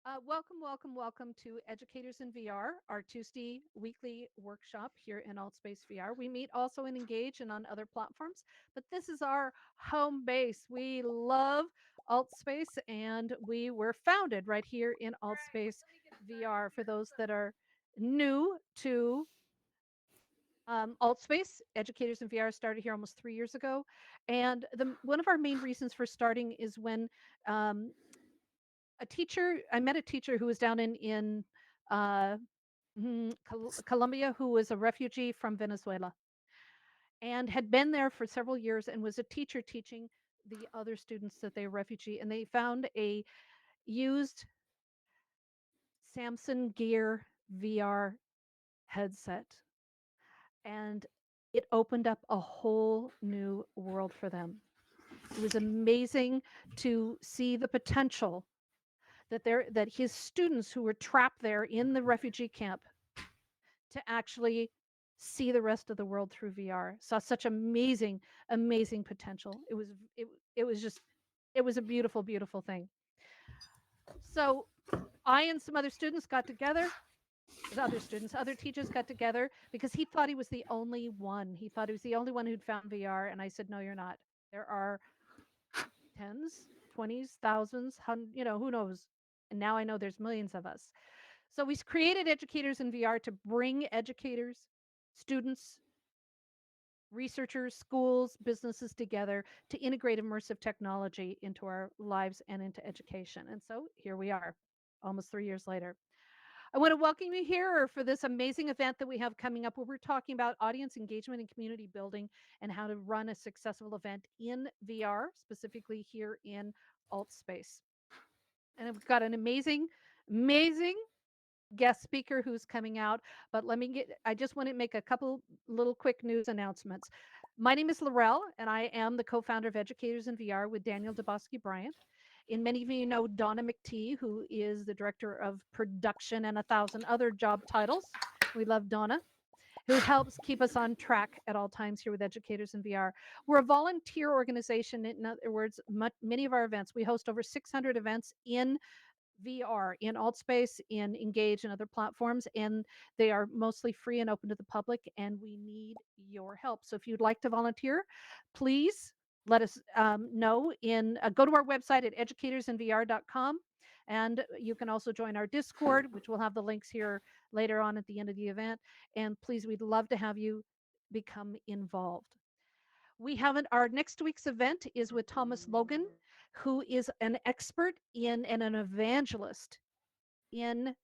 Welcome to Educators in VR, our Tuesday weekly workshop here in AltspaceVR. We meet also in Engage and on other platforms, but this is our home base. We love Altspace, and we were founded right here in Altspace VR. For those that are new to Altspace, Educators in VR started here almost 3 years ago, and one of our main reasons for starting is when um, I met a teacher who was down in uh, Colombia, who was a refugee from Venezuela and had been there for several years and was a teacher teaching the other students that they were refugee. And they found a used Samsung Gear VR headset, and it opened up a whole new world for them. It was amazing to see the potential that his students who were trapped there in the refugee camp to actually see the rest of the world through VR. Saw such amazing potential. It was just it was a beautiful thing. So I and some other students got together. Other teachers got together because he thought he was the only one. He thought he was the only one who'd found VR, and I said, "No, you're not. There are tens, 20s, thousands, who knows?" And now I know there's millions of us. So we created Educators in VR to bring educators, students, researchers, schools, businesses together to integrate immersive technology into our lives and into education. And so here we are, almost 3 years later. I want to welcome you here for this amazing event that we have coming up where we're talking about audience engagement and community building and how to run a successful event in VR, specifically here in AltSpace. And we've got an amazing guest speaker who's coming out. But I just want to make a couple little quick news announcements. My name is Laurel, and I am the co-founder of Educators in VR with Daniel Dabosky Bryant. And many of you know Donna McTee, who is the director of production and 1,000 other job titles. We love Donna, who helps keep us on track at all times here with Educators in VR. We're a volunteer organization. In other words, many of our events, we host over 600 events in VR, in Altspace, in Engage, and other platforms, and they are mostly free and open to the public. And we need your help. So if you'd like to volunteer, please let us know. Go to our website at educatorsinvr.com, and you can also join our Discord, which will have the links here later on at the end of the event. And please, we'd love to have you become involved. Our next week's event is with Thomas Logan, who is an expert in and an evangelist in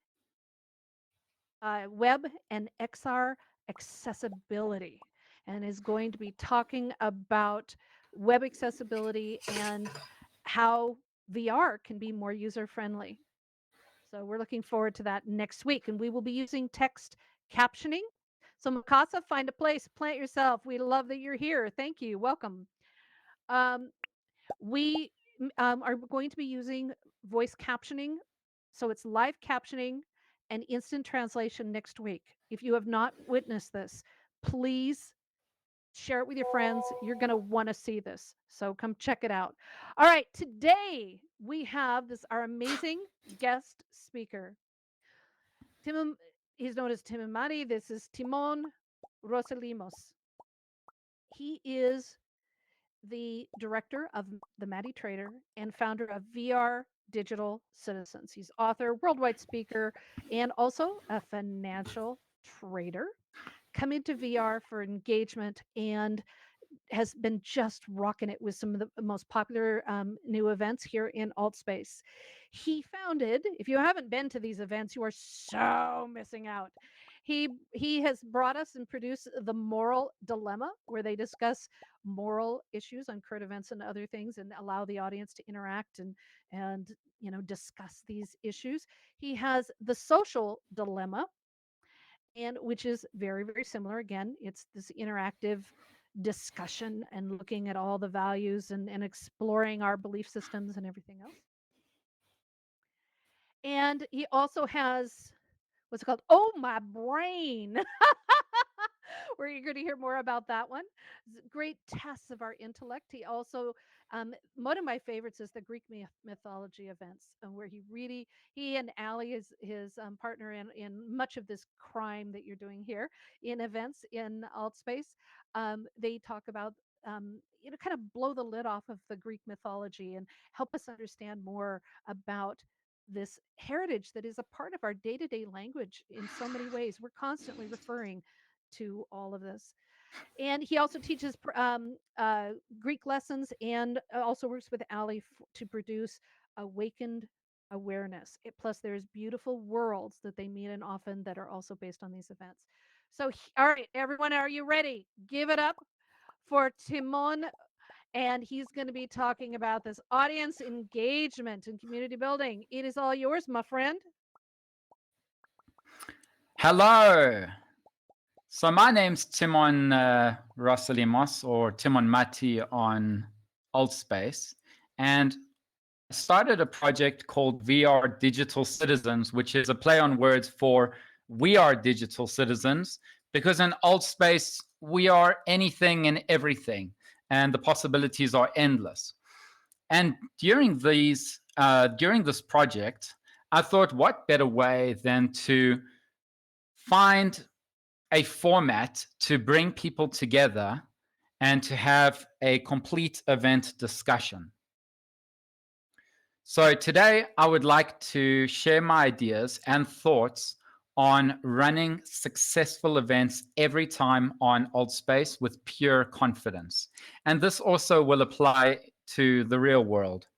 web and XR accessibility, and is going to be talking about web accessibility and how VR can be more user friendly. So we're looking forward to that next week, and we will be using text captioning. So Mikasa, find a place, plant yourself. We love that you're here. Thank you. Welcome. Um, we are going to be using voice captioning. So it's live captioning and instant translation next week. If you have not witnessed this, please share it with your friends. You're going to want to see this. So come check it out. All right. Today we have our amazing guest speaker. He's known as TimonMATI. This is Timon Rossolimos. He is the director of the Matty Trader and founder of VR Digital Citizens. He's author, worldwide speaker, and also a financial trader. Come into VR for engagement and has been just rocking it with some of the most popular new events here in Altspace. He founded, if you haven't been to these events, you are so missing out. He has brought us and produced The Moral Dilemma, where they discuss moral issues on current events and other things and allow the audience to interact and discuss these issues. He has The Social Dilemma, and which is very similar. Again, it's this interactive discussion and looking at all the values and exploring our belief systems and everything else. And he also has what's it called? Oh, my brain. We're eager to hear more about that one. Great tests of our intellect. He also One of my favorites is the Greek mythology events, where he and Ali is his partner in much of this crime that you're doing here in events in Altspace. They talk about kind of blow the lid off of the Greek mythology and help us understand more about this heritage that is a part of our day-to-day language in so many ways. We're constantly referring to all of this. And he also teaches Greek lessons and also works with Ali to produce awakened awareness. Plus, there's beautiful worlds that they meet in often that are also based on these events. So, all right, everyone, are you ready? Give it up for Timon, and he's going to be talking about this audience engagement and community building. It is all yours, my friend. Hello. So my name's Timon Rossolimos, or TimonMATI on Altspace, and I started a project called VR Digital Citizens, which is a play on words for we are digital citizens, because in Altspace we are anything and everything, and the possibilities are endless. And during this project, I thought, what better way than to find a format to bring people together and to have a complete event discussion. So today I would like to share my ideas and thoughts on running successful events every time on Altspace with pure confidence. And this also will apply to the real world.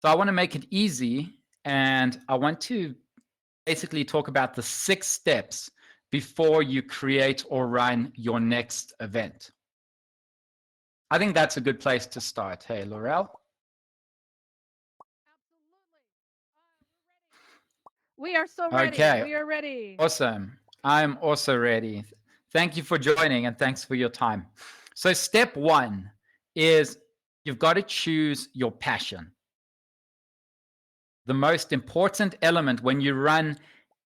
So I want to make it easy, and I want to basically talk about the 6 steps before you create or run your next event. I think that's a good place to start. Hey, Laurel? We are so ready. Okay. We are ready. Awesome. I'm also ready. Thank you for joining, and thanks for your time. So step 1 is you've got to choose your passion. The most important element when you run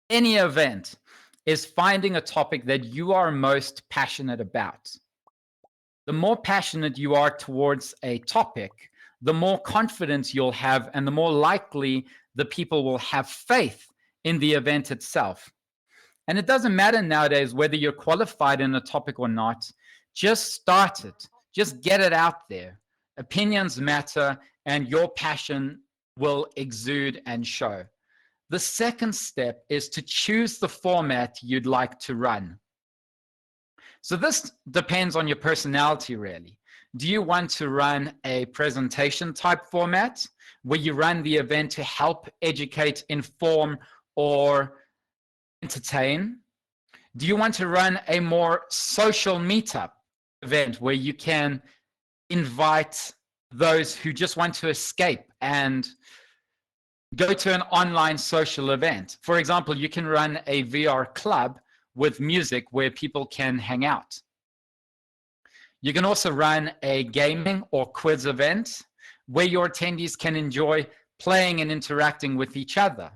any event is finding a topic that you are most passionate about. The more passionate you are towards a topic, the more confidence you'll have, and the more likely the people will have faith in the event itself. And it doesn't matter nowadays whether you're qualified in a topic or not. Just start it. Just get it out there. Opinions matter, and your passion will exude and show. The second step is to choose the format you'd like to run. So this depends on your personality, really. Do you want to run a presentation type format where you run the event to help, educate, inform, or entertain? Do you want to run a more social meetup event where you can invite those who just want to escape and go to an online social event? For example, you can run a VR club with music where people can hang out. You can also run a gaming or quiz event where your attendees can enjoy playing and interacting with each other.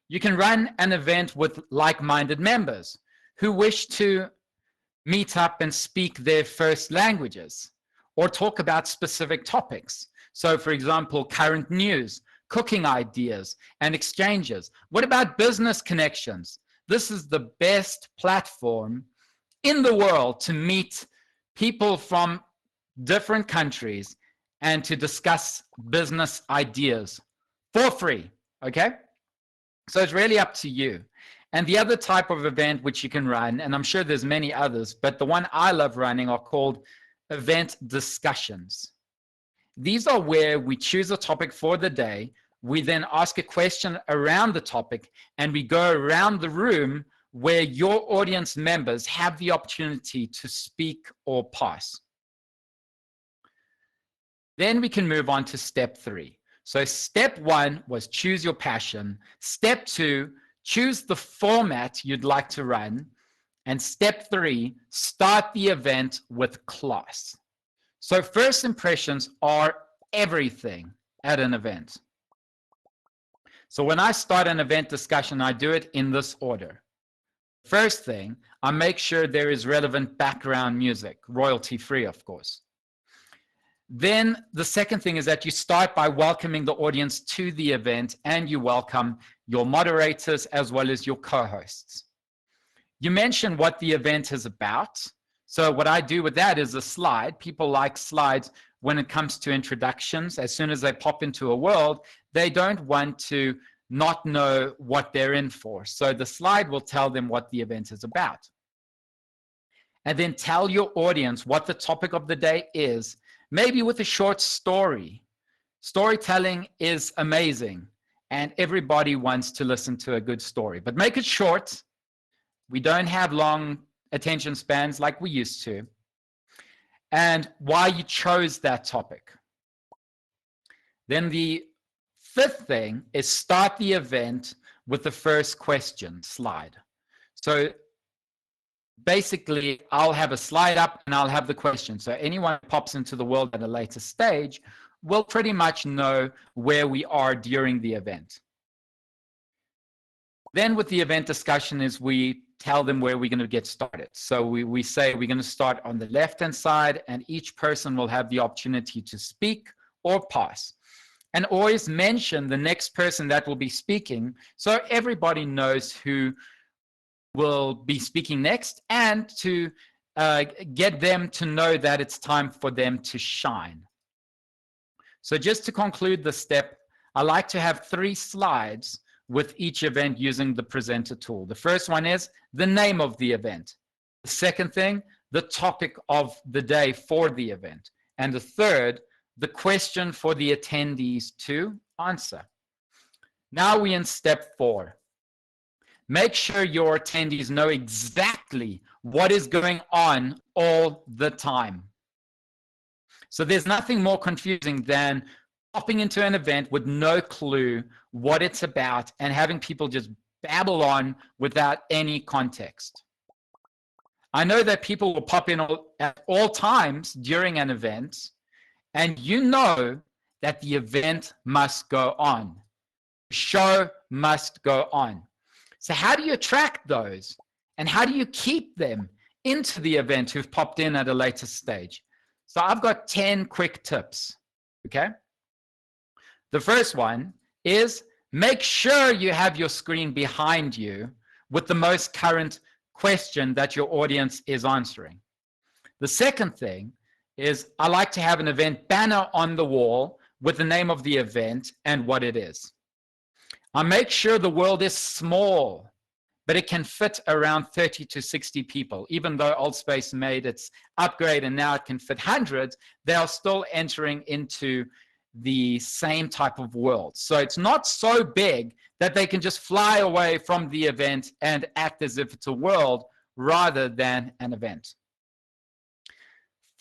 You can run an event with like-minded members who wish to meet up and speak their first languages or talk about specific topics. So, for example, current news, cooking ideas, and exchanges. What about business connections? This is the best platform in the world to meet people from different countries and to discuss business ideas for free, okay? So it's really up to you. And the other type of event which you can run, and I'm sure there's many others, but the one I love running are called event discussions. These are where we choose a topic for the day. We then ask a question around the topic, and we go around the room where your audience members have the opportunity to speak or pass. Then we can move on to step 3. So step 1 was choose your passion. Step 2, choose the format you'd like to run. And step 3, start the event with class. So first impressions are everything at an event. So when I start an event discussion, I do it in this order. First thing, I make sure there is relevant background music, royalty free, of course. Then the second thing is that you start by welcoming the audience to the event, and you welcome your moderators as well as your co-hosts. You mentioned what the event is about. So what I do with that is a slide. People like slides when it comes to introductions. As soon as they pop into a world, they don't want to not know what they're in for. So the slide will tell them what the event is about. And then tell your audience what the topic of the day is, maybe with a short story. Storytelling is amazing, and everybody wants to listen to a good story, but make it short. We don't have long attention spans like we used to. And why you chose that topic. Then the fifth thing is start the event with the first question slide. So basically, I'll have a slide up and I'll have the question. So anyone who pops into the world at a later stage will pretty much know where we are during the event. Then with the event discussion is we tell them where we're going to get started. So we say we're going to start on the left-hand side, and each person will have the opportunity to speak or pass. And always mention the next person that will be speaking, so everybody knows who will be speaking next, and to get them to know that it's time for them to shine. So just to conclude the step, I like to have 3 slides with each event using the presenter tool. The first one is the name of the event. The second thing, the topic of the day for the event. And the third, the question for the attendees to answer. Now we're in step 4. Make sure your attendees know exactly what is going on all the time. So there's nothing more confusing than popping into an event with no clue what it's about and having people just babble on without any context. I know that people will pop in at all times during an event, and you know that the event must go on. The show must go on. So how do you attract those? And how do you keep them into the event who've popped in at a later stage? So I've got 10 quick tips, okay? The first one is make sure you have your screen behind you with the most current question that your audience is answering. The second thing is I like to have an event banner on the wall with the name of the event and what it is. I make sure the world is small, but it can fit around 30 to 60 people. Even though Altspace made its upgrade and now it can fit hundreds, they are still entering into the same type of world. So it's not so big that they can just fly away from the event and act as if it's a world rather than an event.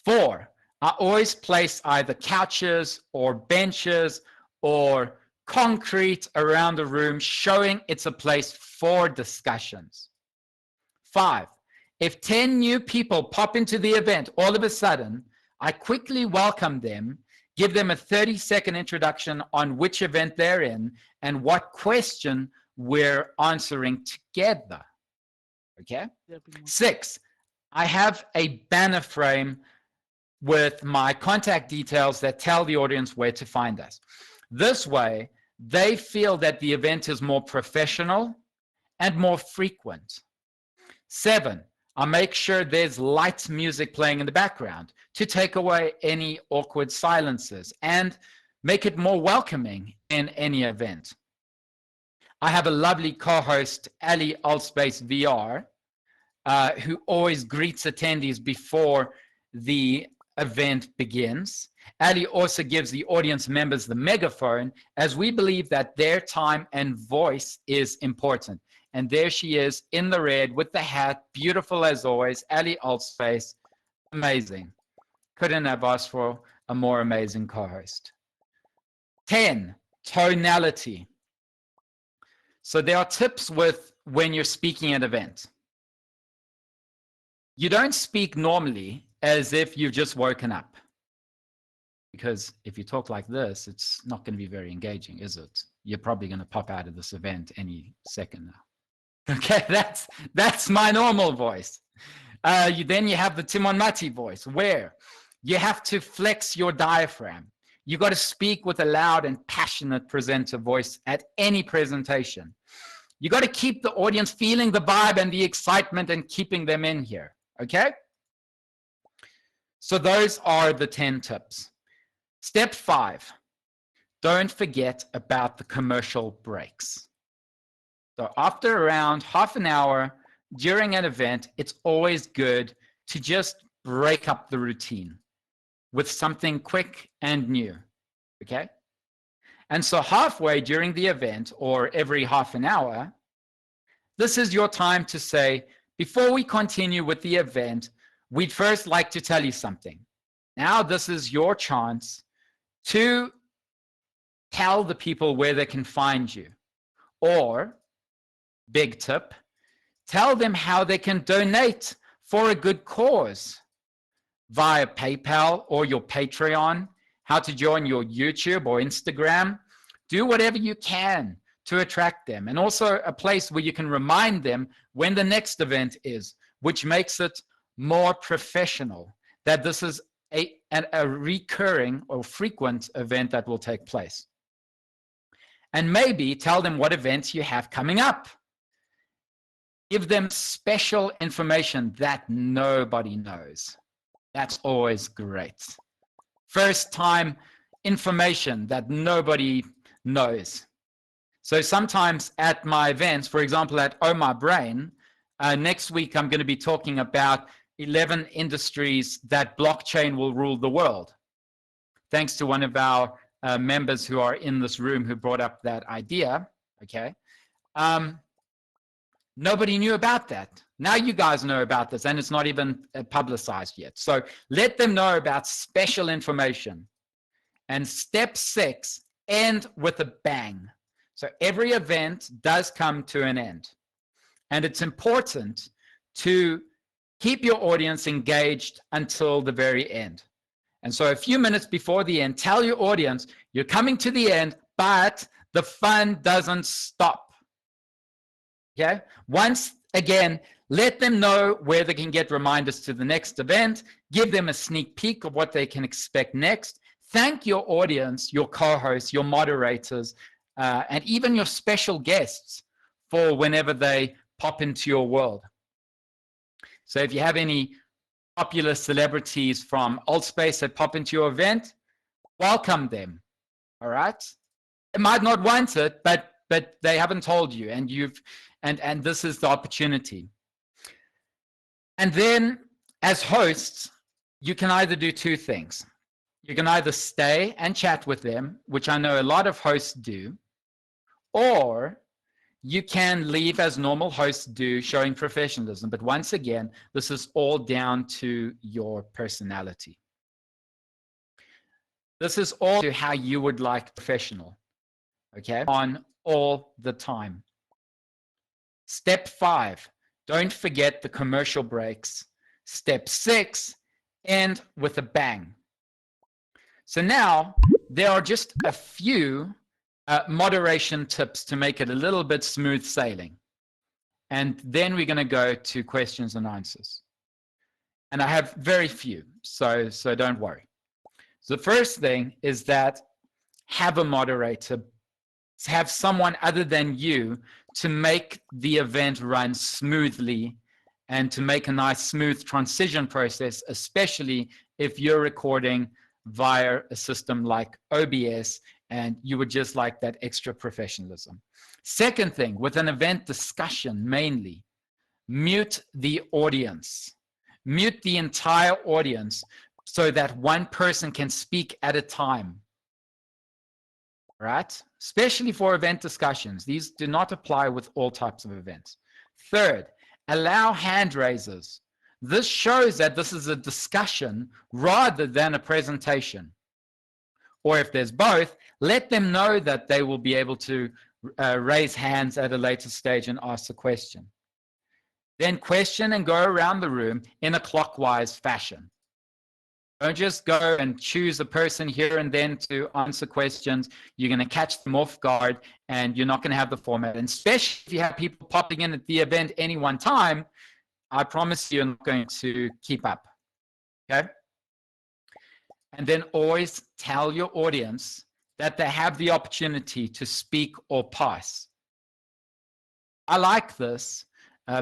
4, I always place either couches or benches or concrete around the room, showing it's a place for discussions. 5, if 10 new people pop into the event all of a sudden, I quickly welcome them, give them a 30-second introduction on which event they're in and what question we're answering together. Okay? 6, I have a banner frame with my contact details that tell the audience where to find us. This way, they feel that the event is more professional and more frequent. 7, I make sure there's light music playing in the background to take away any awkward silences and make it more welcoming in any event. I have a lovely co-host, a.k.a. AltspaceVR, who always greets attendees before the event begins. Ali also gives the audience members the megaphone, as we believe that their time and voice is important. And there she is in the red with the hat, beautiful as always, Ali Altspace, amazing. Couldn't have asked for a more amazing co-host. 10, tonality. So there are tips with when you're speaking at an event. You don't speak normally as if you've just woken up. Because if you talk like this, it's not going to be very engaging, is it? You're probably going to pop out of this event any second now. Okay, that's my normal voice. Then you have the TimonMATI voice, where You have to flex your diaphragm. You got to speak with a loud and passionate presenter voice at any presentation. You got to keep the audience feeling the vibe and the excitement and keeping them in here, okay? So those are the 10 tips. Step 5, don't forget about the commercial breaks. So after around half an hour during an event, it's always good to just break up the routine with something quick and new, okay? And so halfway during the event, or every half an hour, this is your time to say, before we continue with the event, we'd first like to tell you something. Now this is your chance to tell the people where they can find you. Or, big tip, tell them how they can donate for a good cause via PayPal or your Patreon, how to join your YouTube or Instagram. Do whatever you can to attract them, and also a place where you can remind them when the next event is, which makes it more professional, that this is a recurring or frequent event that will take place. And maybe tell them what events you have coming up. Give them special information that nobody knows. That's always great. First time information that nobody knows. So sometimes at my events, for example, at Oh My Brain, next week I'm going to be talking about 11 industries that blockchain will rule the world. Thanks to one of our members who are in this room who brought up that idea, okay? Nobody knew about that. Now you guys know about this, and it's not even publicized yet. So let them know about special information. And step 6, end with a bang. So every event does come to an end. And it's important to keep your audience engaged until the very end. And so a few minutes before the end, tell your audience, you're coming to the end, but the fun doesn't stop. Okay? Once again, let them know where they can get reminders to the next event, give them a sneak peek of what they can expect next. Thank your audience, your co-hosts, your moderators, and even your special guests for whenever they pop into your world. So if you have any popular celebrities from Altspace that pop into your event, welcome them, all right? They might not want it, but they haven't told you, and this is the opportunity. And then as hosts, you can either do two things. You can either stay and chat with them, which I know a lot of hosts do, or you can leave as normal hosts do, showing professionalism. But once again, this is all down to your personality. This is all to how you would like professional, okay, on all the time. Step 5, don't forget the commercial breaks. Step 6, end with a bang. So now there are just a few moderation tips to make it a little bit smooth sailing. And then we're going to go to questions and answers. And I have very few, so don't worry. So the first thing is that have a moderator, have someone other than you to make the event run smoothly and to make a nice smooth transition process, especially if you're recording via a system like OBS and you would just like that extra professionalism. Second thing, with an event discussion mainly, mute the audience. Mute the entire audience so that one person can speak at a time. Right? Especially for event discussions. These do not apply with all types of events. Third, allow hand raisers. This shows that this is a discussion rather than a presentation. Or if there's both, let them know that they will be able to raise hands at a later stage and ask a question. Then question and go around the room in a clockwise fashion. Don't just go and choose a person here and then to answer questions. You're going to catch them off guard and you're not going to have the format. And especially if you have people popping in at the event any one time, I promise you're not going to keep up. Okay? And then always tell your audience that they have the opportunity to speak or pass. I like this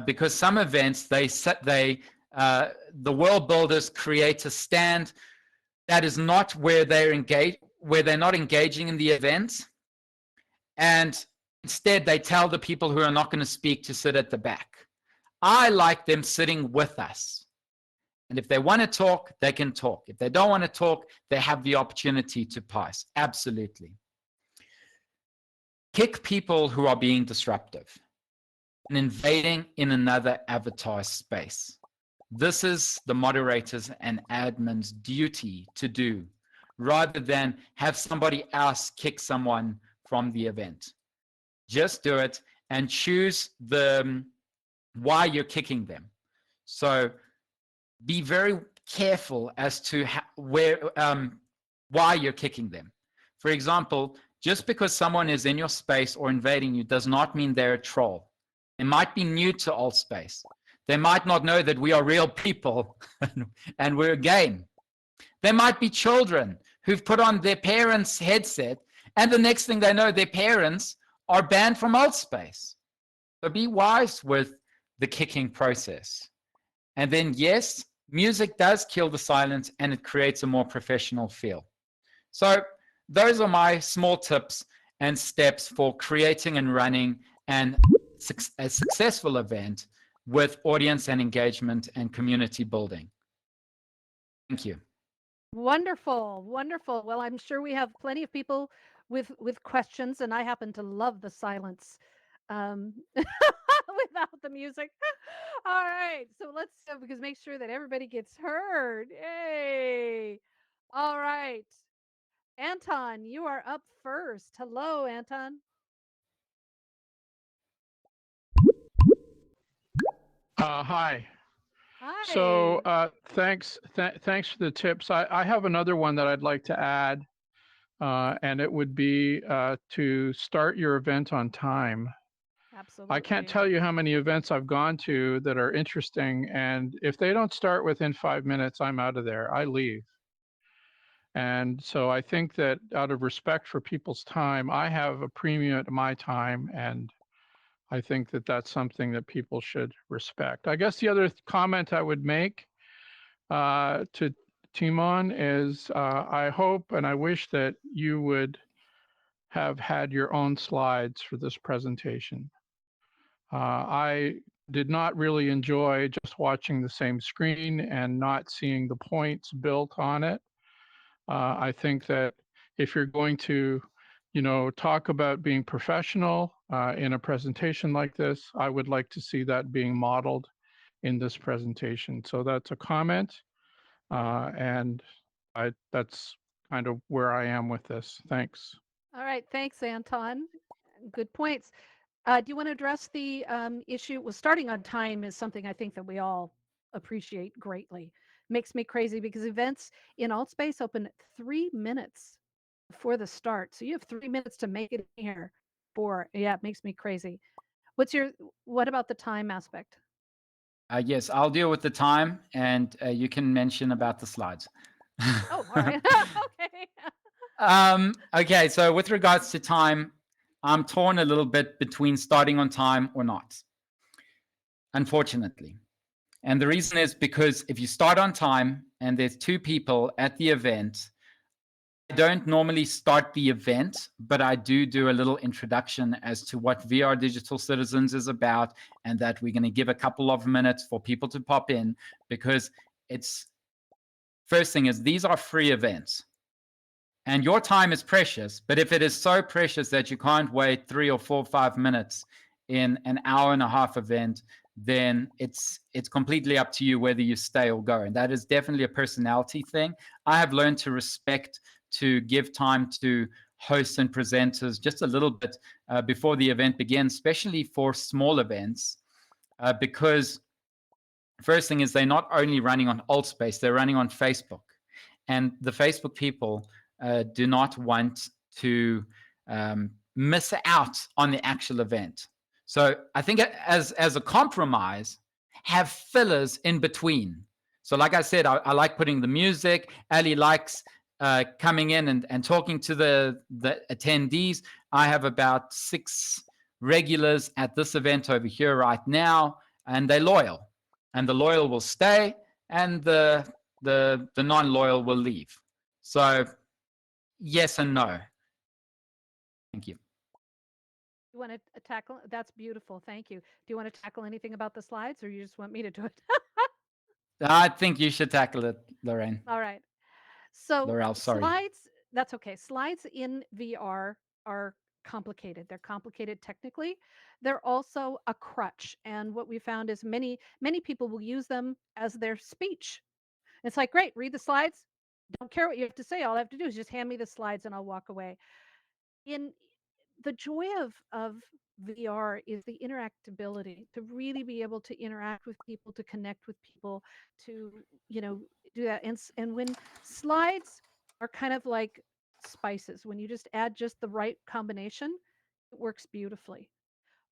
because some events, the world builders create a stand that is not where they're engaged, where they're not engaging in the event. And instead, they tell the people who are not going to speak to sit at the back. I like them sitting with us. And if they want to talk, they can talk. If they don't want to talk, they have the opportunity to pass. Absolutely. Kick people who are being disruptive and invading in another avatar space. This is the moderator's and admin's duty to do, rather than have somebody else kick someone from the event. Just do it and choose the why you're kicking them. So be very careful as to why you're kicking them. For example, just because someone is in your space or invading you does not mean they're a troll. They might be new to AltsSpace. They might not know that we are real people and we're a game. They might be children who've put on their parents' headset, and the next thing they know, their parents are banned from AltsSpace. So be wise with the kicking process. And then, yes, music does kill the silence and it creates a more professional feel. So those are my small tips and steps for creating and running a successful event with audience and engagement and community building. Thank you. Wonderful, wonderful. Well, I'm sure we have plenty of people with questions, and I happen to love the silence without the music. All right, so let's because make sure that everybody gets heard. Yay! All right, Anton, you are up first. Hello, Anton. Hi. So Hi. thanks for the tips. I have another one that I'd like to add, and it would be to start your event on time. I can't Absolutely. tell you how many events I've gone to that are interesting, and if they don't start within 5 minutes, I'm out of there. I leave. And so I think that out of respect for people's time, I have a premium at my time, and I think that that's something that people should respect. I guess the other comment I would make to Timon is I hope and I wish that you would have had your own slides for this presentation. I did not really enjoy just watching the same screen and not seeing the points built on it. I think that if you're going to, talk about being professional in a presentation like this, I would like to see that being modeled in this presentation. So that's a comment, and that's kind of where I am with this. Thanks. All right, thanks, Anton. Good points. Do you want to address the issue? Well, starting on time is something I think that we all appreciate greatly. Makes me crazy because events in AltSpace open 3 minutes before the start, so you have 3 minutes to make it in here. Yeah, it makes me crazy. What about the time aspect? Yes, I'll deal with the time, and you can mention about the slides. Oh, all right. Okay. Okay, so with regards to time, I'm torn a little bit between starting on time or not, unfortunately. And the reason is because if you start on time and there's 2 people at the event, I don't normally start the event, but I do a little introduction as to what VR Digital Citizens is about, and that we're going to give a couple of minutes for people to pop in, because it's first thing is these are free events. And your time is precious, but if it is so precious that you can't wait 3 or 4 or 5 minutes in an hour and a half event, then it's completely up to you whether you stay or go. And that is definitely a personality thing. I have learned to respect, to give time to hosts and presenters just a little bit before the event begins, especially for small events, because first thing is they're not only running on AltSpace, they're running on Facebook. And the Facebook people do not want to miss out on the actual event. So I think as a compromise, have fillers in between. So like I said, I like putting the music. Ali likes coming in and talking to the attendees. I have about 6 regulars at this event over here right now, and they're loyal, and the loyal will stay, and the non-loyal will leave. So yes and no. Thank you. You want to tackle? That's beautiful. Thank you. Do you want to tackle anything about the slides, or you just want me to do it? I think you should tackle it, Lorraine. All right. So Laurel, sorry. slides, that's okay. Slides in VR are complicated. They're complicated technically. They're also a crutch. And what we found is many people will use them as their speech. It's like, great, read the slides. Don't care what you have to say. All I have to do is just hand me the slides and I'll walk away. In the joy of VR is the interactability, to really be able to interact with people, to connect with people, to do that. And when slides are kind of like spices, when you just add just the right combination, it works beautifully.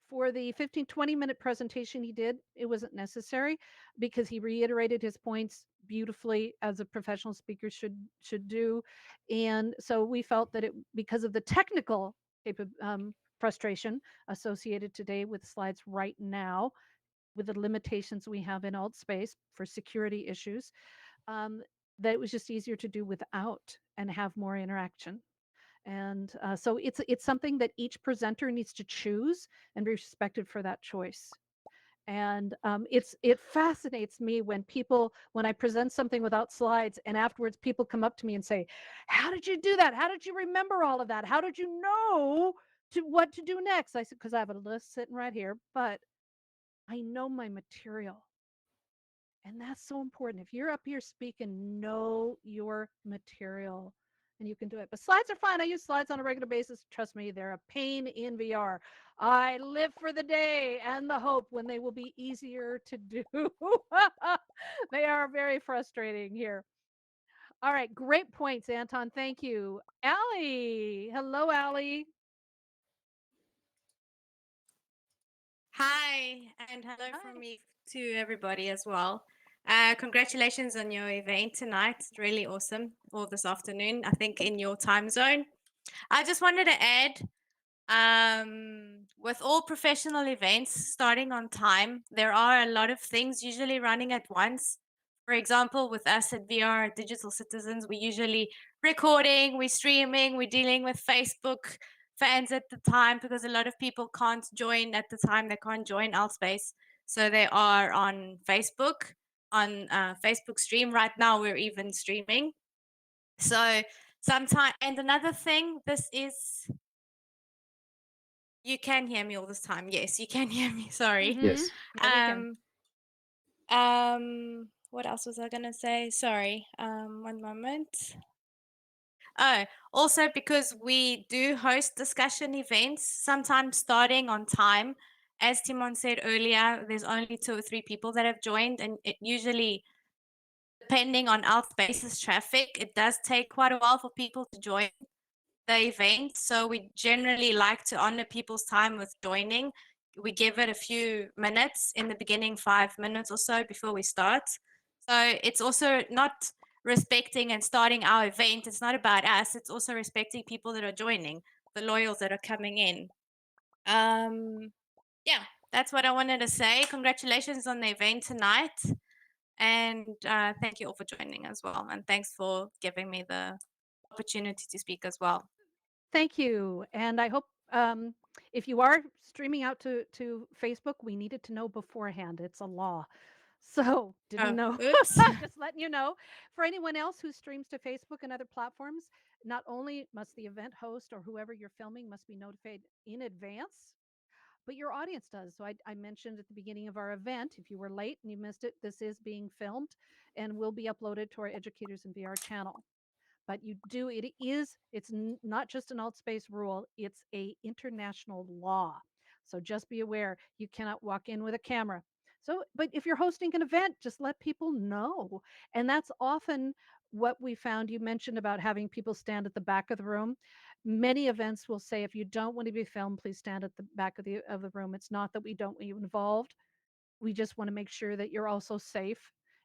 For the 15-20 minute presentation he did, it wasn't necessary because he reiterated his points beautifully as a professional speaker should do. And so we felt that it, because of the technical frustration associated today with slides right now, with the limitations we have in AltSpace for security issues, um, that it was just easier to do without and have more interaction. And so it's something that each presenter needs to choose and be respected for that choice. And it fascinates me when I present something without slides, and afterwards people come up to me and say, "How did you do that? How did you remember all of that? How did you know what to do next?" I said, "Because I have a list sitting right here, but I know my material." And that's so important. If you're up here speaking, know your material and you can do it. But slides are fine. I use slides on a regular basis. Trust me, they're a pain in VR. I live for the day and the hope when they will be easier to do. They are very frustrating here. All right, great points, Anton. Thank you. Allie. Hello, Allie. Hi, and hello Hi. from me to everybody as well. Congratulations on your event tonight. It's really awesome. Or this afternoon, I think, in your time zone. I just wanted to add with all professional events starting on time, there are a lot of things usually running at once. For example, with us at VR Digital Citizens, we usually recording, we're streaming, we're dealing with Facebook fans at the time because a lot of people can't join at the time. They can't join Altspace. So they are on Facebook, on Facebook stream. Right now, we're even streaming. So sometime, and another thing, this is, you can hear me all this time. Yes, you can hear me. Sorry. Mm-hmm. Yes. Yeah, we can. What else was I gonna say? Sorry. One moment. Oh, also because we do host discussion events, sometimes starting on time. As Timon said earlier, there's only 2 or 3 people that have joined, and it usually, depending on Altspace's traffic, it does take quite a while for people to join the event. So we generally like to honor people's time with joining. We give it a few minutes in the beginning, 5 minutes or so before we start. So it's also not respecting and starting our event. It's not about us. It's also respecting people that are joining, the loyals that are coming in. Yeah, that's what I wanted to say. Congratulations on the event tonight. And thank you all for joining as well. And thanks for giving me the opportunity to speak as well. Thank you. And I hope if you are streaming out to Facebook, we needed to know beforehand. It's a law. So didn't Oh, know. oops. Just letting you know. For anyone else who streams to Facebook and other platforms, not only must the event host or whoever you're filming must be notified in advance, but your audience does. So I mentioned at the beginning of our event, if you were late and you missed it, this is being filmed and will be uploaded to our Educators in VR channel. But it's not just an Altspace rule, it's a international law. So just be aware, you cannot walk in with a camera. So, but if you're hosting an event, just let people know. And that's often what we found. You mentioned about having people stand at the back of the room. Many events will say, if you don't want to be filmed, please stand at the back of the room. It's not that we don't want you involved. We just want to make sure that you're also safe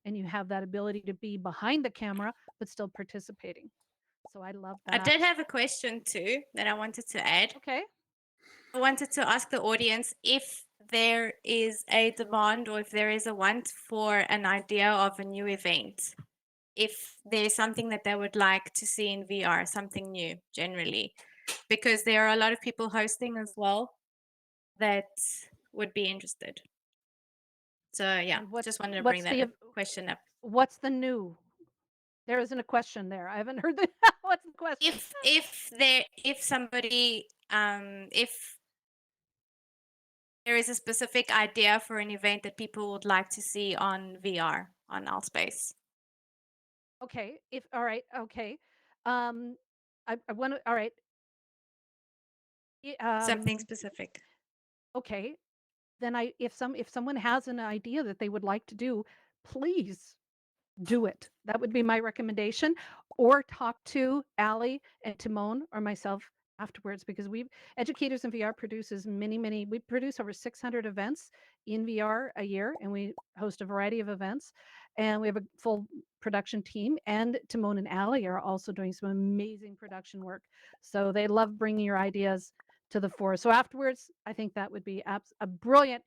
and you have that ability to be behind the camera but still participating. So I love I that. did have a question too that I wanted to add. Okay. I wanted to ask the audience if there is a demand or if there is a want for an idea of a new event. If there's something that they would like to see in VR, something new generally, because there are a lot of people hosting as well that would be interested. So yeah, And just wanted to bring that question up. what's the new? There isn't a question there. I haven't heard the what's the question? If somebody if there is a specific idea for an event that people would like to see on VR on Altspace. Okay. If all right. Okay. I want to. All right. Something specific. Okay. Then if someone has an idea that they would like to do, please do it. That would be my recommendation. Or talk to Ali and Timon or myself afterwards, because Educators in VR produces many, we produce over 600 events in VR a year, and we host a variety of events, and we have a full production team, and Timon and Ali are also doing some amazing production work. So they love bringing your ideas to the fore. So afterwards, I think that would be a brilliant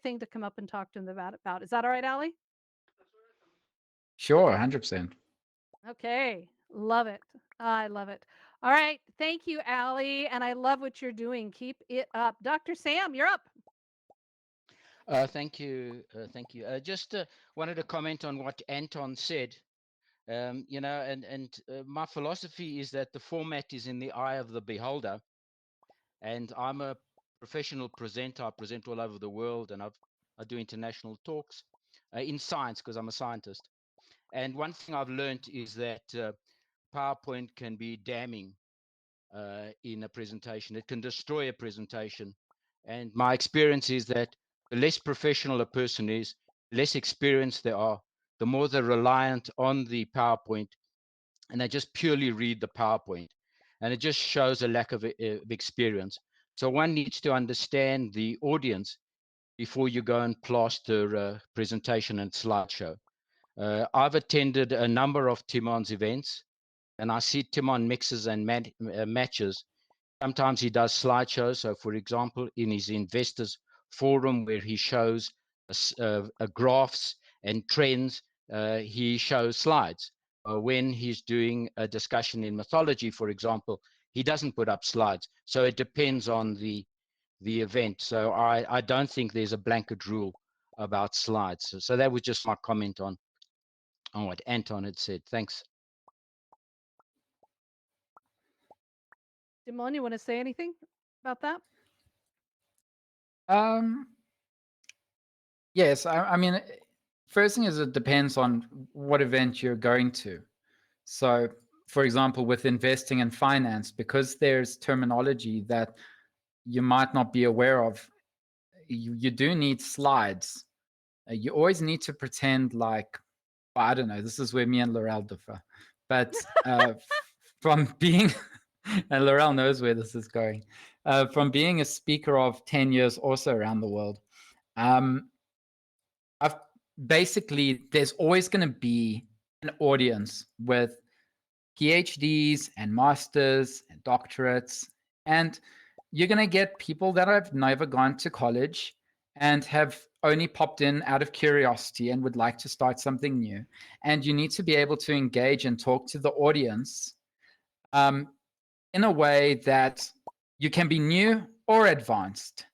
thing to come up and talk to them about. Is that all right, Ali? Sure, 100%. Okay, love it. I love it. All right, thank you, Ali, and I love what you're doing. Keep it up. Dr. Sam, you're up. Thank you. Thank you. Just wanted to comment on what Anton said. My philosophy is that the format is in the eye of the beholder. And I'm a professional presenter. I present all over the world, and I do international talks in science because I'm a scientist. And one thing I've learned is that PowerPoint can be damning in a presentation. It can destroy a presentation. And my experience is that the less professional a person is, less experienced they are, the more they're reliant on the PowerPoint, and they just purely read the PowerPoint. And it just shows a lack of experience. So one needs to understand the audience before you go and plaster a presentation and slideshow. I've attended a number of Timon's events, and I see Timon mixes and matches. Sometimes he does slideshows. So, for example, in his investors forum, where he shows graphs and trends, he shows slides. When he's doing a discussion in mythology, for example, he doesn't put up slides. So it depends on the event. So I don't think there's a blanket rule about slides. So that was just my comment on what Anton had said. Thanks. Timon, you want to say anything about that? Yes, I mean, first thing is it depends on what event you're going to. So, for example, with investing and finance, because there's terminology that you might not be aware of, you do need slides. You always need to pretend like, well, I don't know, this is where me and Laurel differ. But from being, and Laurel knows where this is going, from being a speaker of 10 years also around the world, I've basically, there's always going to be an audience with PhDs and masters and doctorates, and you're going to get people that have never gone to college and have only popped in out of curiosity and would like to start something new. And you need to be able to engage and talk to the audience in a way that you can be new or advanced,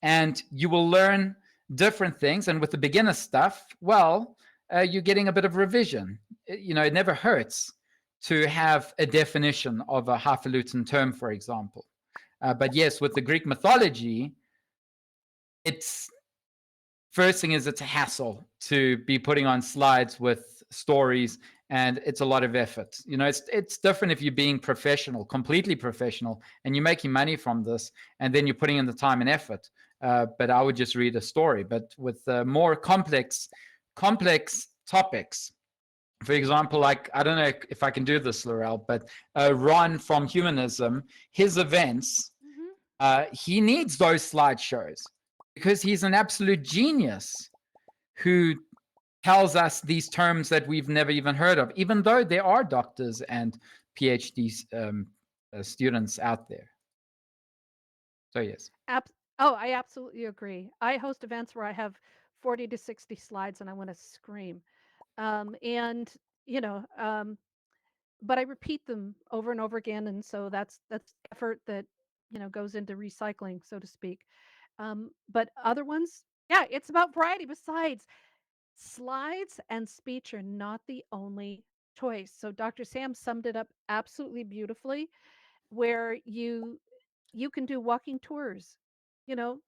and you will learn different things. And with the beginner stuff, well, you're getting a bit of revision. It never hurts to have a definition of a highfalutin term, for example. But yes, with the Greek mythology, it's first thing is it's a hassle to be putting on slides with stories, and it's a lot of effort. It's different if you're being professional, completely professional, and you're making money from this, and then you're putting in the time and effort. But I would just read a story. But with more complex topics, for example, like, I don't know if I can do this, Laurel, but Ron from Humanism, his events, he needs those slideshows because he's an absolute genius who tells us these terms that we've never even heard of, even though there are doctors and PhD students out there. So yes. I absolutely agree. I host events where I have 40 to 60 slides and I want to scream. And you know, but I repeat them over and over again, and so that's effort that goes into recycling, so to speak. But other ones, yeah, it's about variety. Besides, slides and speech are not the only choice. So Dr. Sam summed it up absolutely beautifully, where you can do walking tours.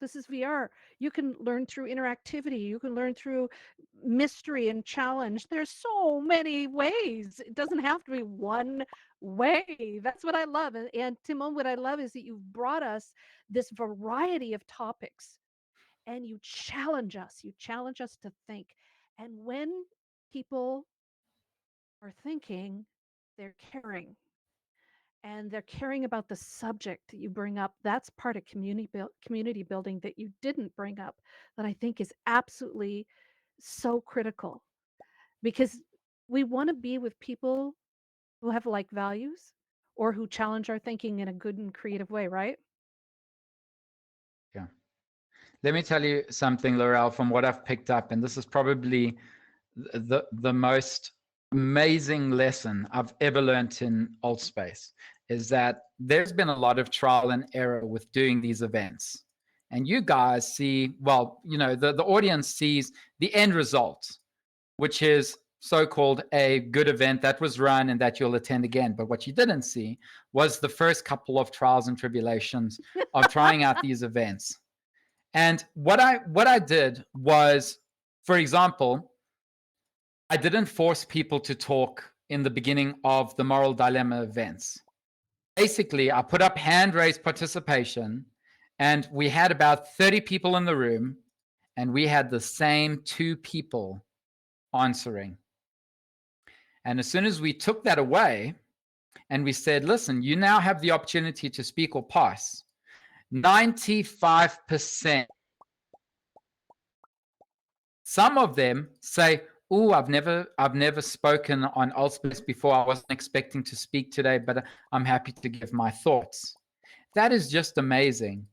This is VR. You can learn through interactivity. You can learn through mystery and challenge. There's so many ways. It doesn't have to be one way. That's what I love. And Timon, what I love is that you've brought us this variety of topics and you challenge us. You challenge us to think. And when people are thinking, they're caring and they're caring about the subject that you bring up. That's part of community building that you didn't bring up, that I think is absolutely so critical, because we want to be with people who have like values or who challenge our thinking in a good and creative way, right? Yeah. Let me tell you something, Laurel, from what I've picked up, and this is probably the most amazing lesson I've ever learned in AltsSpace, is that there's been a lot of trial and error with doing these events. And you guys see, well, the audience sees the end result, which is so-called a good event that was run and that you'll attend again. But what you didn't see was the first couple of trials and tribulations of trying out these events. And what I did was, for example, I didn't force people to talk in the beginning of the moral dilemma events. Basically, I put up hand raised participation, and we had about 30 people in the room, and we had the same 2 people answering. And as soon as we took that away and we said, listen, you now have the opportunity to speak or pass, 95%. Some of them say, "Oh, I've never spoken on AltsSpace before. I wasn't expecting to speak today, but I'm happy to give my thoughts." That is just amazing,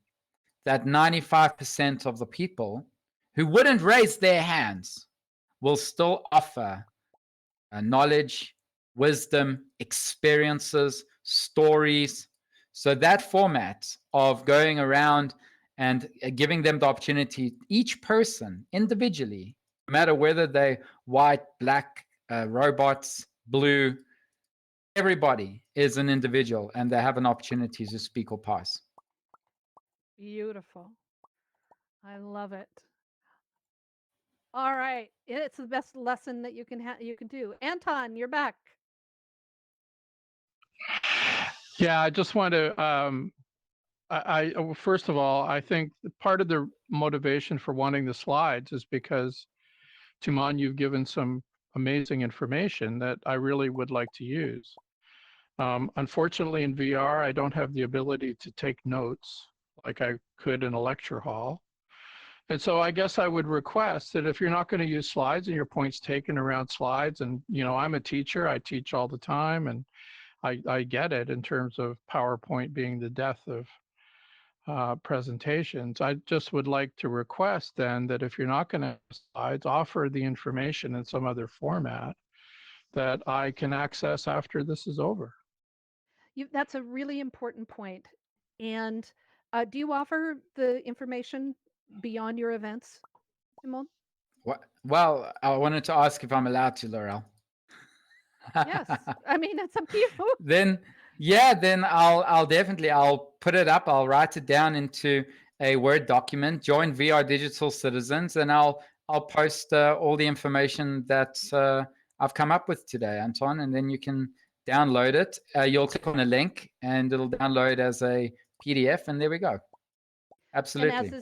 that 95% of the people who wouldn't raise their hands will still offer knowledge, wisdom, experiences, stories. So that format of going around and giving them the opportunity, each person individually, no matter whether they're white, black, robots, blue, everybody is an individual and they have an opportunity to speak or pass. Beautiful. I love it. All right. It's the best lesson that you can do. Anton, you're back. Yeah, I just want to first of all, I think part of the motivation for wanting the slides is because, Timon, you've given some amazing information that I really would like to use. Unfortunately, in VR, I don't have the ability to take notes like I could in a lecture hall. And so I guess I would request that if you're not going to use slides and your points taken around slides, and I'm a teacher, I teach all the time, and I get it in terms of PowerPoint being the death of presentations. I just would like to request then that if you're not going to have slides, offer the information in some other format that I can access after this is over. That's a really important point. And do you offer the information beyond your events, Timon? Well, I wanted to ask if I'm allowed to, Laurel. Yes. I mean, it's up to you. Then I'll definitely, I'll put it up. I'll write it down into a Word document, join VR Digital Citizens, and I'll post all the information that I've come up with today, Anton, and then you can download it. You'll click on a link and it'll download as a PDF, and there we go. Absolutely.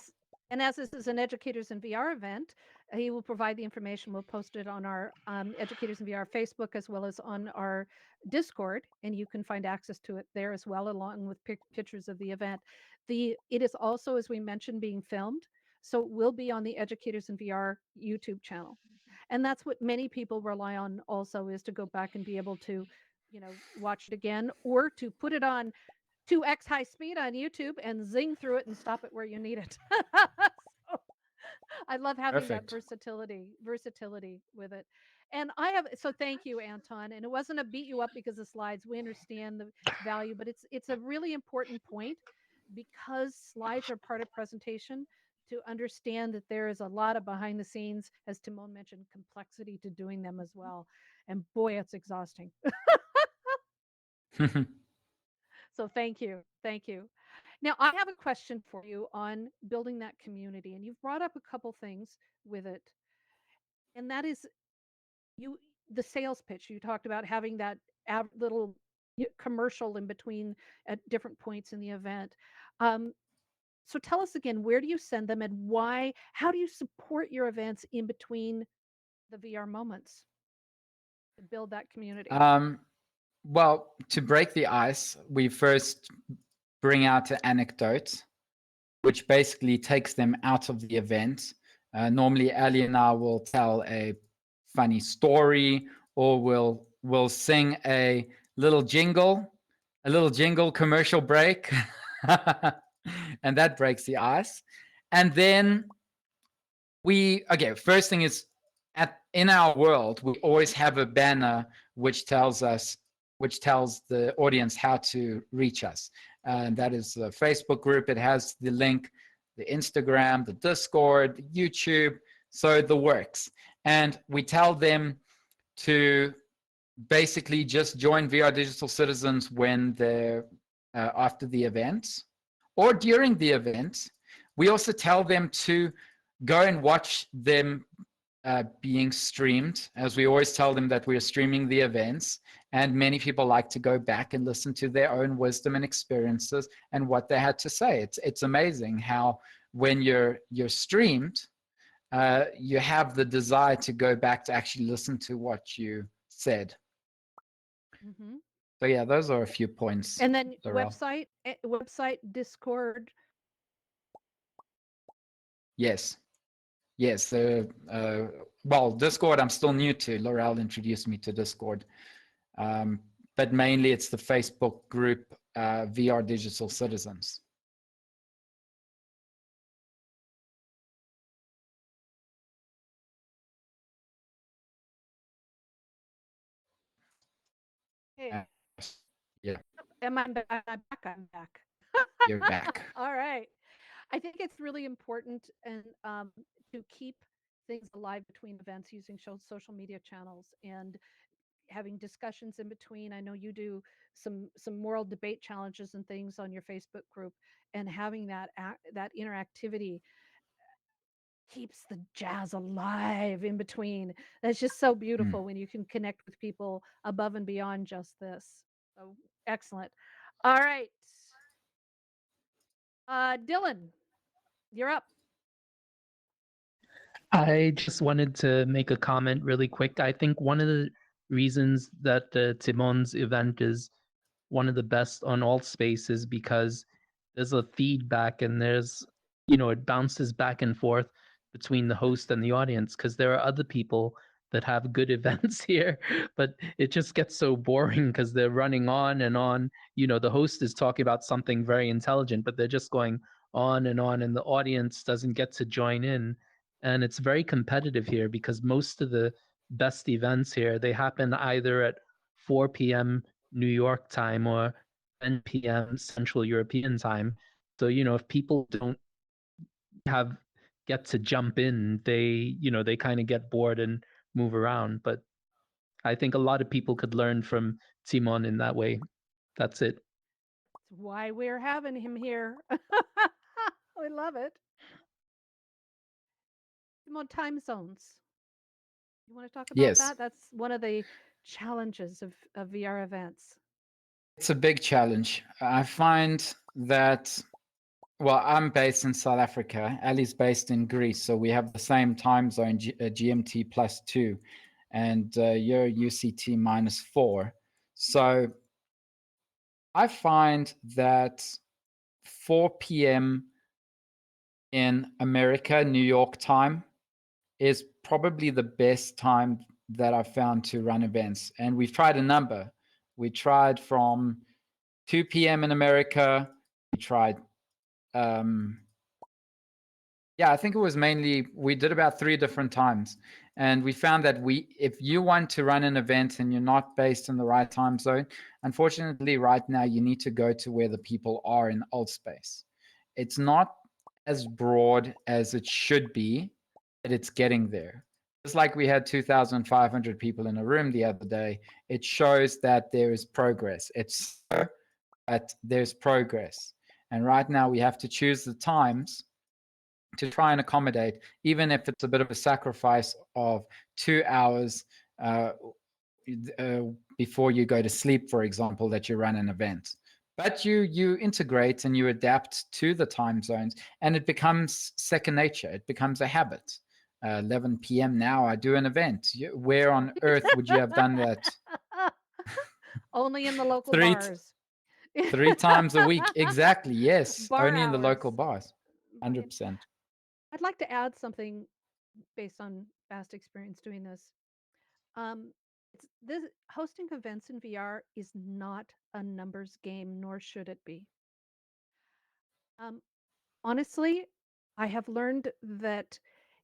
And as this is an Educators in VR event, he will provide the information. We'll post it on our Educators in VR Facebook as well as on our Discord, and you can find access to it there as well, along with pictures of the event. It is also, as we mentioned, being filmed, so it will be on the Educators in VR YouTube channel. And that's what many people rely on also, is to go back and be able to watch it again, or to put it on 2x high speed on YouTube and zing through it and stop it where you need it. So I love having that Perfect. versatility with it. And so thank you, Anton. And it wasn't a beat you up because of slides. We understand the value, but it's a really important point because slides are part of presentation to understand that there is a lot of behind the scenes, as Timon mentioned, complexity to doing them as well. And boy, it's exhausting. So thank you. Thank you. Now, I have a question for you on building that community. And you've brought up a couple things with it. And that is you the sales pitch. You talked about having that little commercial in between at different points in the event. Um, so tell us again, where do you send them and why? How do you support your events in between the VR moments to build that community? Well, to break the ice, we first bring out an anecdote, which basically takes them out of the event. Normally, Ali and I will tell a funny story, or we'll sing a little jingle commercial break, and that breaks the ice. And then first thing is, in our world, we always have a banner which tells the audience how to reach us. And that is the Facebook group. It has the link, the Instagram, the Discord, the YouTube, so the works. And we tell them to basically just join VR Digital Citizens when they're after the event or during the event. We also tell them to go and watch them being streamed, as we always tell them that we are streaming the events, and many people like to go back and listen to their own wisdom and experiences and what they had to say. It's amazing how when you're streamed, you have the desire to go back to actually listen to what you said. Mm-hmm. So yeah, those are a few points. And then Laurel. website, Discord. Yes. Well, Discord, I'm still new to. Laurel introduced me to Discord. But mainly it's the Facebook group, VR Digital Citizens. Hey, Yeah, am I back? I'm back. I'm back. you're back. All right. I think it's really important and to keep things alive between events using social media channels and having discussions in between. I know you do some moral debate challenges and things on your Facebook group, and having that interactivity keeps the jazz alive in between. That's just so beautiful when you can connect with people above and beyond just this. So excellent. All right. Dylan, you're up. I just wanted to make a comment really quick. I think one of the reasons that Timon's event is one of the best on Altspace is because there's a feedback and it bounces back and forth between the host and the audience, because there are other people that have good events here, but it just gets so boring because they're running on and on. The host is talking about something very intelligent, but they're just going on, and the audience doesn't get to join in. And it's very competitive here because most of the best events here, they happen either at 4 p.m. New York time or 10 p.m. Central European time. So, if people don't get to jump in, they kind of get bored and move around. But I think a lot of people could learn from Timon in that way. That's it. That's why we're having him here. I love it. More time zones. You want to talk about Yes, that? That's one of the challenges of VR events. it's a big challenge. I find that, well, I'm based in South Africa. Ali's based in Greece, so we have the same time zone, GMT +2, and you're UCT -4. So I find that 4 p.m. in America, New York time, is probably the best time that I've found to run events. And we've tried a number. We tried from 2 p.m. in America. We tried, yeah, I think it was mainly, we did about 3 different times. And we found that if you want to run an event and you're not based in the right time zone, unfortunately, right now, you need to go to where the people are in Altspace. It's not as broad as it should be, but it's getting there. Just like we had 2,500 people in a room the other day, it shows that there is progress. It's slow, but there's progress. And right now, we have to choose the times to try and accommodate, even if it's a bit of a sacrifice of 2 hours uh, before you go to sleep, for example, that you run an event. But you integrate and you adapt to the time zones, and it becomes second nature. It becomes a habit. 11 p.m. now, I do an event. Where on earth would you have done that? Only in the local Three bars. 3 times a week. Exactly. Yes. Bar Only in the local hours. bars. Right. 100%. I'd like to add something based on past experience doing this. This hosting events in VR is not a numbers game, nor should it be. Um, Honestly, I have learned that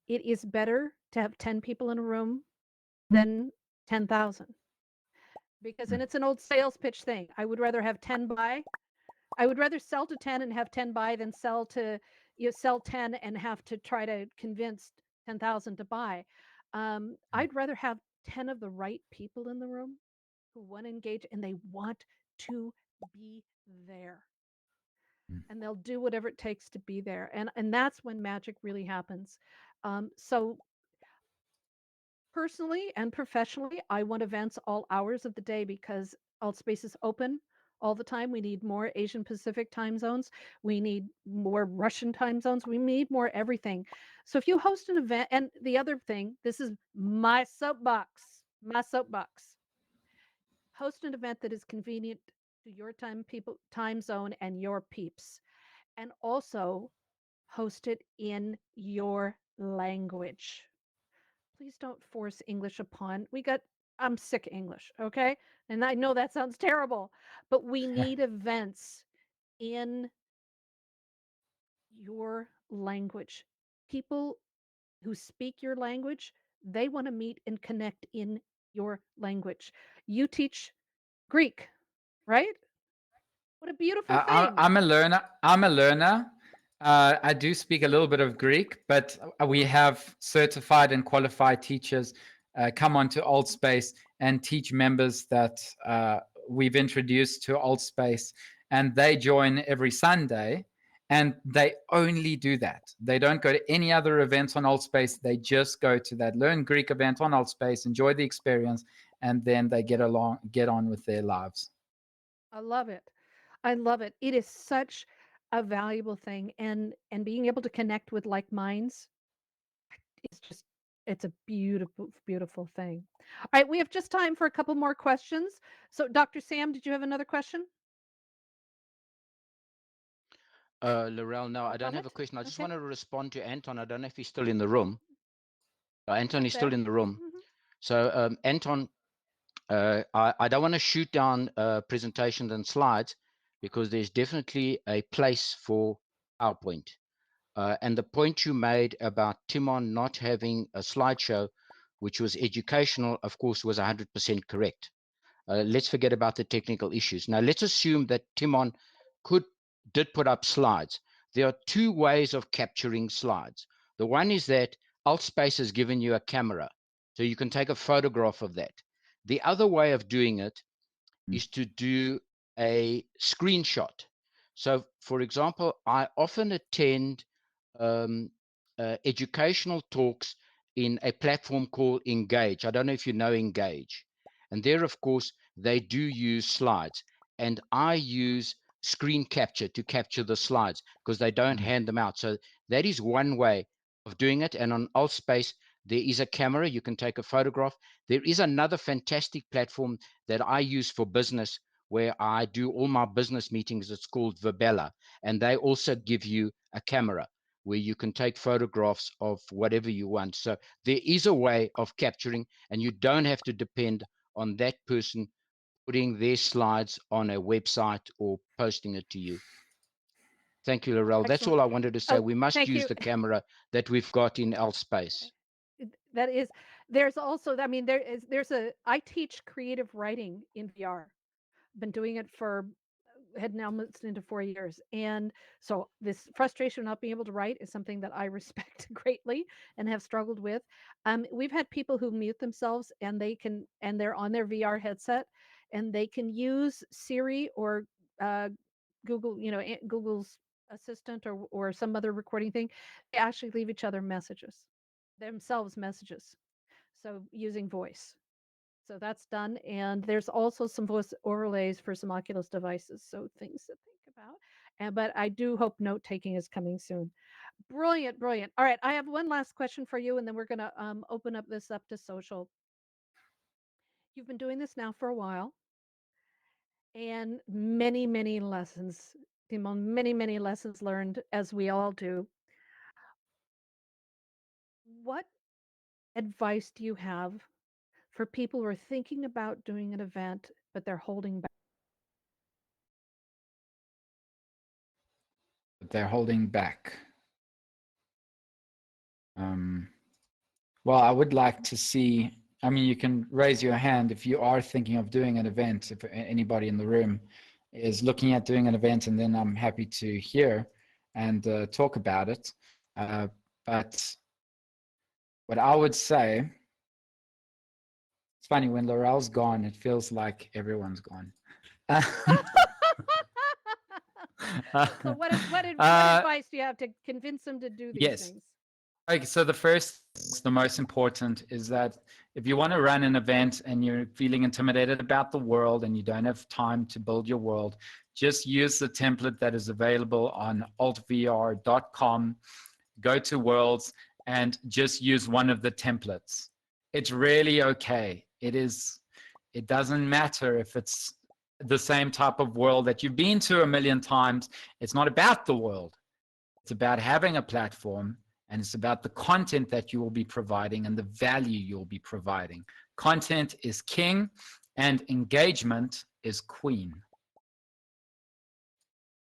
it is better to have 10 people in a room than 10,000, because, and it's an old sales pitch thing. I would rather have 10 buy. I would rather sell to 10 and have 10 buy than sell 10 and have to try to convince 10,000 to buy. I'd rather have 10 of the right people in the room who want to engage and they want to be there, and they'll do whatever it takes to be there, and that's when magic really happens. So personally and professionally, I want events all hours of the day because Altspace is open all the time. We need more Asian Pacific time zones. We need more Russian time zones. We need more everything. So if you host an event, and the other thing, this is my soapbox, host an event that is convenient to your time zone and your peeps, and also host it in your language. Please don't force English upon. I'm sick of English, okay? And I know that sounds terrible, but we need events in your language. People who speak your language, they want to meet and connect in your language. You teach Greek, right? What a beautiful thing. I'm a learner. I do speak a little bit of Greek, but we have certified and qualified teachers come onto Altspace and teach members that we've introduced to Altspace, and they join every Sunday. And they only do that. They don't go to any other events on Altspace. They just go to that Learn Greek event on Altspace, enjoy the experience, and then they get on with their lives. I love it. I love it. It is such a valuable thing, and being able to connect with like minds is just, it's a beautiful beautiful thing. All right, we have just time for a couple more questions. So Dr. Sam, did you have another question? Laurel, no, Oh, I go don't have ahead. a question. I just Okay. want to respond to Anton. I don't know if he's still in the room. Anton That's is still fair. in the room. Mhm. So, Anton, I don't want to shoot down presentations and slides because there's definitely a place for PowerPoint. And the point you made about Timon not having a slideshow, which was educational, of course, was 100% correct. Let's forget about the technical issues. Now, let's assume that Timon did put up slides. There are 2 ways of capturing slides. The one is that Altspace has given you a camera, so you can take a photograph of that. The other way of doing it is to do a screenshot. So, for example, I often attend educational talks in a platform called Engage. I don't know if you know Engage. And there, of course, they do use slides. And I use screen capture to capture the slides because they don't hand them out. So that is one way of doing it. And on Altspace, there is a camera. You can take a photograph. There is another fantastic platform that I use for business where I do all my business meetings. It's called Verbella. And they also give you a camera where you can take photographs of whatever you want. So there is a way of capturing, and you don't have to depend on that person putting their slides on a website or posting it to you. Thank you, Laurel. That's Excellent. all I wanted to say. Oh, We must thank use you. the camera that we've got in Altspace. That is, there's also, I mean, there's I teach creative writing in VR. Been doing it for had now moved into 4 years. And so this frustration of not being able to write is something that I respect greatly and have struggled with. We've had people who mute themselves and they're on their VR headset and they can use Siri or uh, Google, Google's assistant or some other recording thing. They actually leave each other messages, themselves messages. So using voice. So that's done. And there's also some voice overlays for some Oculus devices. So things to think about. But I do hope note taking is coming soon. Brilliant, brilliant. All right. I have one last question for you, and then we're going to open up this up to social. You've been doing this now for a while, and many, many lessons, Timon, many, many lessons learned, as we all do. What advice do you have for people who are thinking about doing an event, but they're holding back? They're holding back. Well, I would like to see. I mean, you can raise your hand if you are thinking of doing an event. If anybody in the room is looking at doing an event, and then I'm happy to hear and talk about it. But what I would say, it's funny when Laurel's gone, it feels like everyone's gone. So what advice do you have to convince them to do these Yes. things? Okay, so the first, the most important is that if you want to run an event and you're feeling intimidated about the world and you don't have time to build your world, just use the template that is available on altvr.com. Go to Worlds and just use one of the templates. It's really okay. It doesn't matter if it's the same type of world that you've been to a million times. It's not about the world. It's about having a platform, and it's about the content that you will be providing and the value you'll be providing. Content is king and engagement is queen.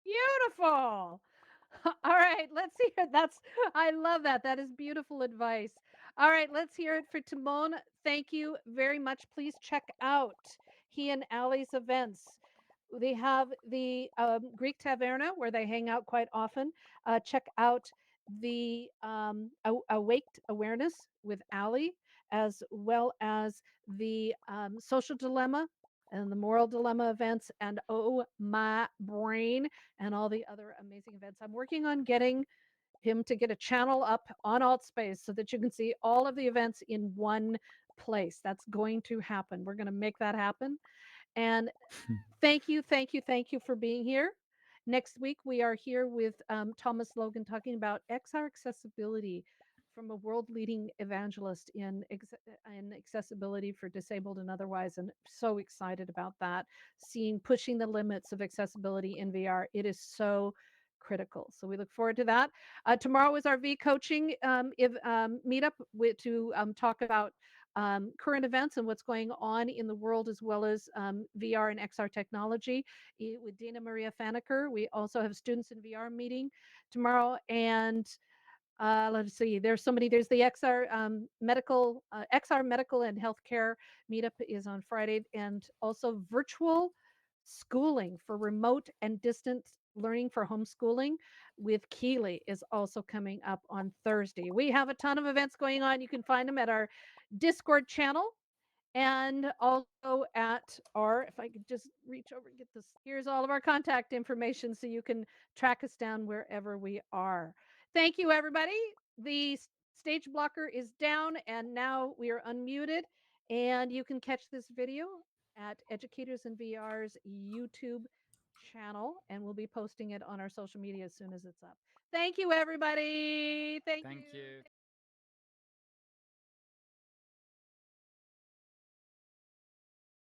Beautiful. All right, let's hear I love that. That is beautiful advice. All right, let's hear it for Timon. Thank you very much. Please check out he and Ali's events. They have the Greek Taverna where they hang out quite often. Check out the Awaked Awareness with Ali, as well as the Social Dilemma and the Moral Dilemma events, and Oh My Brain, and all the other amazing events. I'm working on getting him to get a channel up on Altspace so that you can see all of the events in one place. That's going to happen. We're going to make that happen. And thank you, thank you, thank you for being here. Next week, we are here with Thomas Logan talking about XR accessibility from a world leading evangelist in accessibility for disabled and otherwise. And so excited about that, pushing the limits of accessibility in VR. It is so critical. So we look forward to that. Tomorrow is our V coaching meetup to talk about current events and what's going on in the world, as well as VR and XR technology with Dina Maria Faneker. We also have students in VR meeting tomorrow. And let's see, there's the XR medical and healthcare meetup is on Friday, and also virtual schooling for remote and distant learning for homeschooling with Keeley is also coming up on Thursday. We have a ton of events going on. You can find them at our Discord channel, and also at our, if I could just reach over and get this, here's all of our contact information so you can track us down wherever we are. Thank you, everybody. The stage blocker is down, and now we are unmuted, and you can catch this video at Educators in VR's YouTube channel, and we'll be posting it on our social media as soon as it's up. Thank you, everybody. Thank you. Thank you.